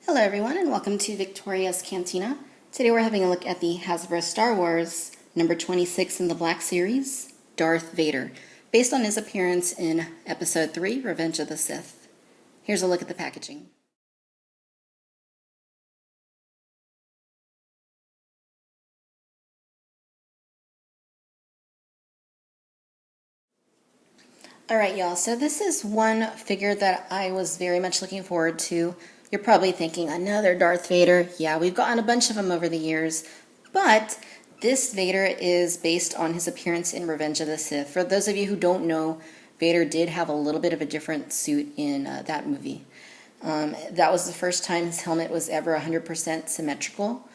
Hello everyone and welcome to Victoria's Cantina. Today we're having a look at the Hasbro Star Wars number 26 in the Black Series, Darth Vader, based on his appearance in Episode 3, Revenge of the Sith. Here's a look at the packaging. Alright y'all, so this is one figure that I was very much looking forward to. You're probably thinking, another Darth Vader. Yeah, we've gotten a bunch of them over the years, but this Vader is based on his appearance in Revenge of the Sith. For those of you who don't know, Vader did have a little bit of a different suit in that movie. That was the first time his helmet was ever 100% symmetrical.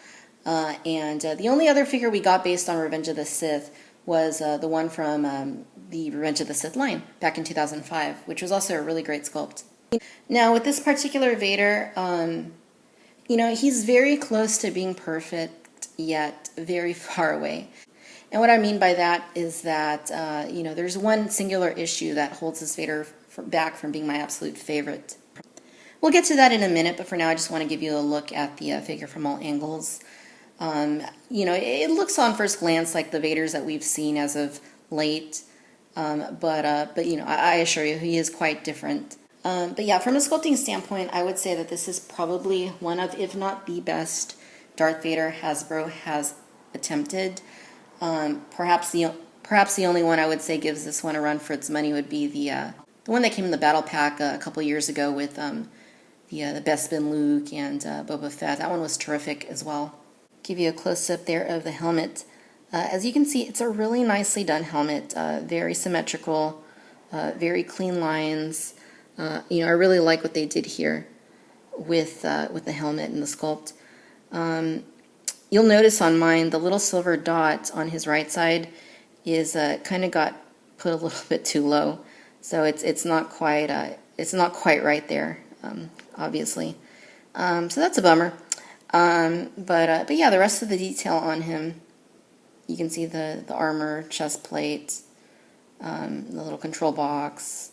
The only other figure we got based on Revenge of the Sith was the one from the Revenge of the Sith line back in 2005, which was also a really great sculpt. Now, with this particular Vader, he's very close to being perfect, yet very far away. And what I mean by that is that, there's one singular issue that holds this Vader back from being my absolute favorite. We'll get to that in a minute, but for now I just want to give you a look at the figure from all angles. It looks on first glance like the Vaders that we've seen as of late, but I assure you he is quite different. But yeah, from a sculpting standpoint, I would say that this is probably one of, if not the best, Darth Vader Hasbro has attempted. Perhaps the only one I would say gives this one a run for its money would be the one that came in the battle pack a couple years ago with the Bespin Luke and Boba Fett. That one was terrific as well. Give you a close-up there of the helmet. As you can see, it's a really nicely done helmet, very symmetrical, very clean lines. I really like what they did here with the helmet and the sculpt. You'll notice on mine, the little silver dot on his right side is kind of got put a little bit too low, so it's not quite right there, obviously. So that's a bummer. But yeah, the rest of the detail on him, you can see the armor, chest plate, the little control box,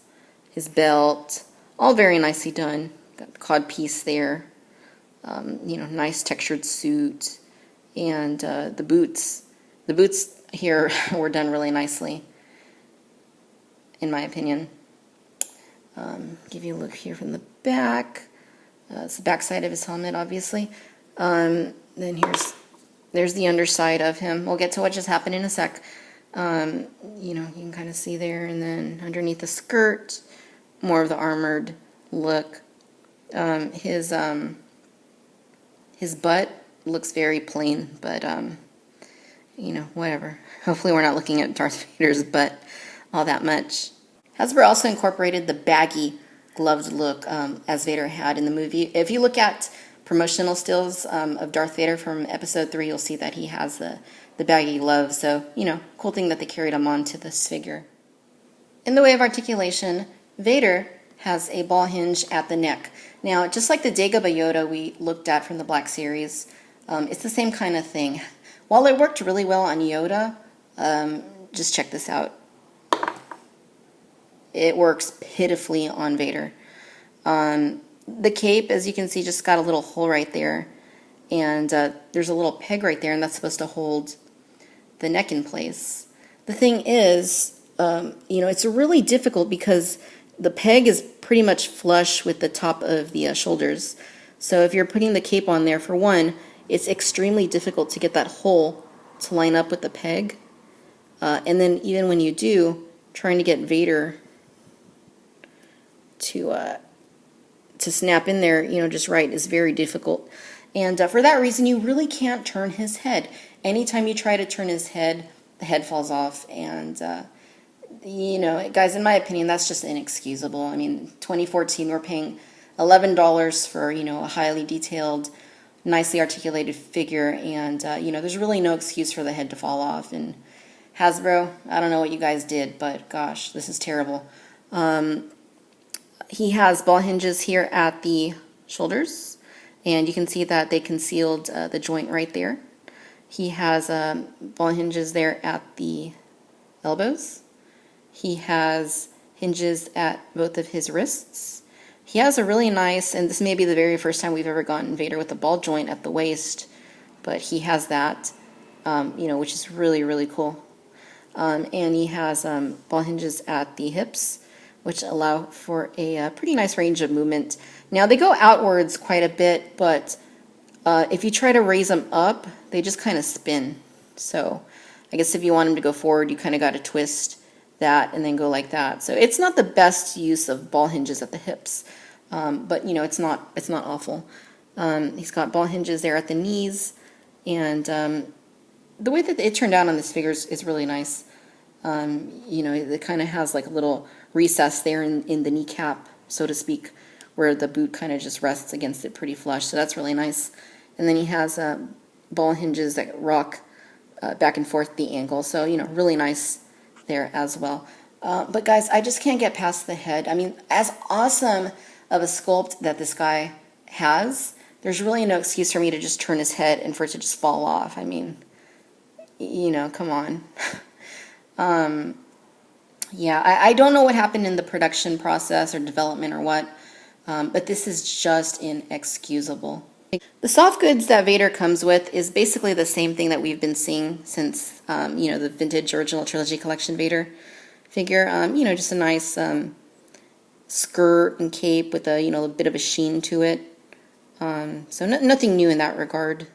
his belt, all very nicely done. Got the cod piece there, nice textured suit, and the boots. The boots here were done really nicely, in my opinion. Give you a look here from the back. It's the back side of his helmet, obviously. Then there's the underside of him. We'll get to what just happened in a sec. You can kind of see there, and then underneath the skirt, more of the armored look. His butt looks very plain, but whatever. Hopefully we're not looking at Darth Vader's butt all that much. Hasbro also incorporated the baggy gloved look as Vader had in the movie. If you look at promotional stills of Darth Vader from Episode 3, you'll see that he has the baggy gloves. So, cool thing that they carried him on to this figure. In the way of articulation, Vader has a ball hinge at the neck. Now, just like the Dagobah Yoda we looked at from the Black Series, it's the same kind of thing. While it worked really well on Yoda, just check this out. It works pitifully on Vader. The cape, as you can see, just got a little hole right there, and there's a little peg right there, and that's supposed to hold the neck in place. The thing is, it's really difficult because the peg is pretty much flush with the top of the shoulders. So if you're putting the cape on there, for one, it's extremely difficult to get that hole to line up with the peg. And then even when you do, trying to get Vader to snap in there, just right is very difficult. And for that reason, you really can't turn his head. Anytime you try to turn his head, the head falls off. And, guys, in my opinion, that's just inexcusable. I mean, 2014, we're paying $11 for, a highly detailed, nicely articulated figure. And, there's really no excuse for the head to fall off. And Hasbro, I don't know what you guys did, but gosh, this is terrible. He has ball hinges here at the shoulders, and you can see that they concealed the joint right there. He has ball hinges there at the elbows. He has hinges at both of his wrists. He has a really nice, and this may be the very first time we've ever gotten Vader with a ball joint at the waist, but he has that, which is really, really cool. And he has ball hinges at the hips, which allow for a pretty nice range of movement. Now, they go outwards quite a bit, but if you try to raise them up, they just kind of spin. So I guess if you want them to go forward, you kind of got to twist that and then go like that. So it's not the best use of ball hinges at the hips, but it's not awful. He's got ball hinges there at the knees, and the way that it turned out on this figure is really nice. It kind of has like a little recess there in the kneecap, so to speak, where the boot kind of just rests against it pretty flush. So that's really nice. And then he has ball hinges that rock back and forth the ankle. So, really nice there as well. But guys, I just can't get past the head. I mean, as awesome of a sculpt that this guy has, there's really no excuse for me to just turn his head and for it to just fall off. I mean, come on. I don't know what happened in the production process or development or what, but this is just inexcusable. The soft goods that Vader comes with is basically the same thing that we've been seeing since, the vintage original trilogy collection Vader figure. Just a nice skirt and cape with a bit of a sheen to it. So nothing new in that regard.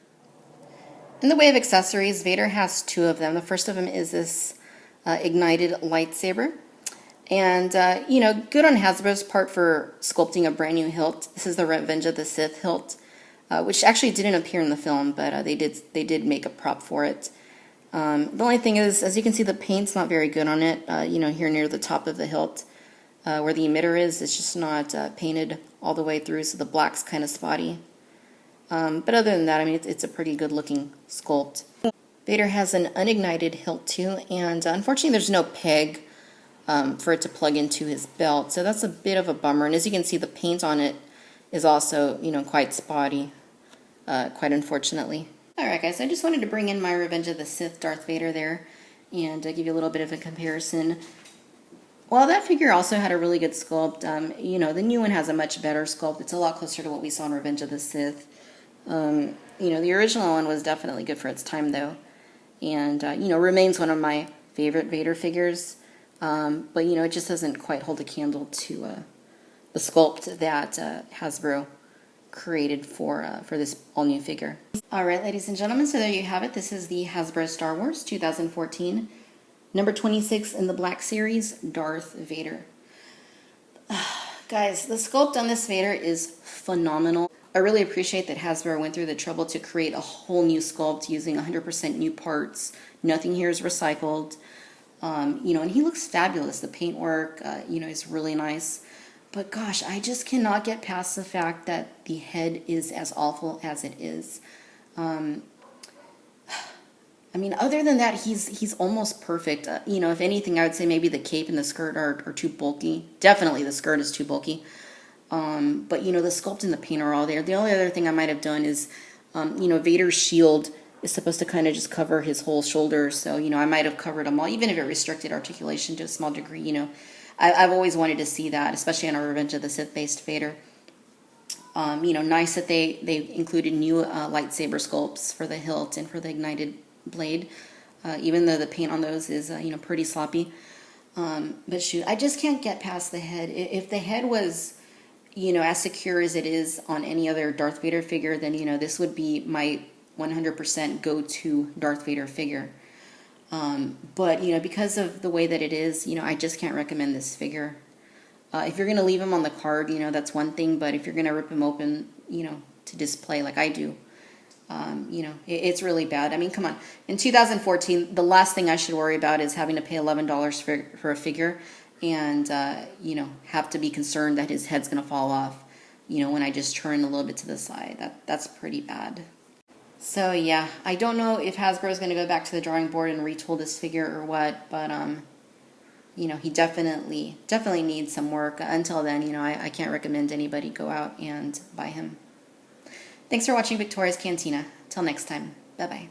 In the way of accessories, Vader has two of them. The first of them is this ignited lightsaber. And, good on Hasbro's part for sculpting a brand new hilt. This is the Revenge of the Sith hilt, which actually didn't appear in the film, but they did make a prop for it. The only thing is, as you can see, the paint's not very good on it. Here near the top of the hilt, where the emitter is, it's just not painted all the way through, so the black's kind of spotty. But other than that, I mean, it's a pretty good-looking sculpt. Vader has an unignited hilt too, and unfortunately there's no peg for it to plug into his belt, so that's a bit of a bummer. And as you can see, the paint on it is also, quite spotty, quite unfortunately. Alright guys, I just wanted to bring in my Revenge of the Sith Darth Vader there and give you a little bit of a comparison. While that figure also had a really good sculpt, the new one has a much better sculpt. It's a lot closer to what we saw in Revenge of the Sith. The original one was definitely good for its time though, and remains one of my favorite Vader figures, but it just doesn't quite hold a candle to the sculpt that Hasbro created for this all-new figure. Alright, ladies and gentlemen, so there you have it. This is the Hasbro Star Wars 2014, number 26 in the Black Series, Darth Vader. Guys, the sculpt on this Vader is phenomenal. I really appreciate that Hasbro went through the trouble to create a whole new sculpt using 100% new parts. Nothing here is recycled. And he looks fabulous. The paintwork, is really nice. But gosh, I just cannot get past the fact that the head is as awful as it is. Other than that, he's almost perfect. If anything, I would say maybe the cape and the skirt are too bulky. Definitely the skirt is too bulky. But the sculpt and the paint are all there. The only other thing I might have done is, Vader's shield is supposed to kind of just cover his whole shoulder. So, I might have covered them all, even if it restricted articulation to a small degree. I've always wanted to see that, especially on a Revenge of the Sith-based Vader. Nice that they included new lightsaber sculpts for the hilt and for the ignited blade, even though the paint on those is, pretty sloppy. But shoot, I just can't get past the head. If the head was, as secure as it is on any other Darth Vader figure, then, this would be my 100% go-to Darth Vader figure. But, because of the way that it is, I just can't recommend this figure. If you're going to leave him on the card, that's one thing, but if you're going to rip him open, to display like I do, it's really bad. I mean, come on. In 2014, the last thing I should worry about is having to pay $11 for a figure and, have to be concerned that his head's going to fall off, when I just turn a little bit to the side. That's pretty bad. So, yeah, I don't know if Hasbro is going to go back to the drawing board and retool this figure or what, but, he definitely needs some work. Until then, I can't recommend anybody go out and buy him. Thanks for watching Victoria's Cantina. Till next time. Bye-bye.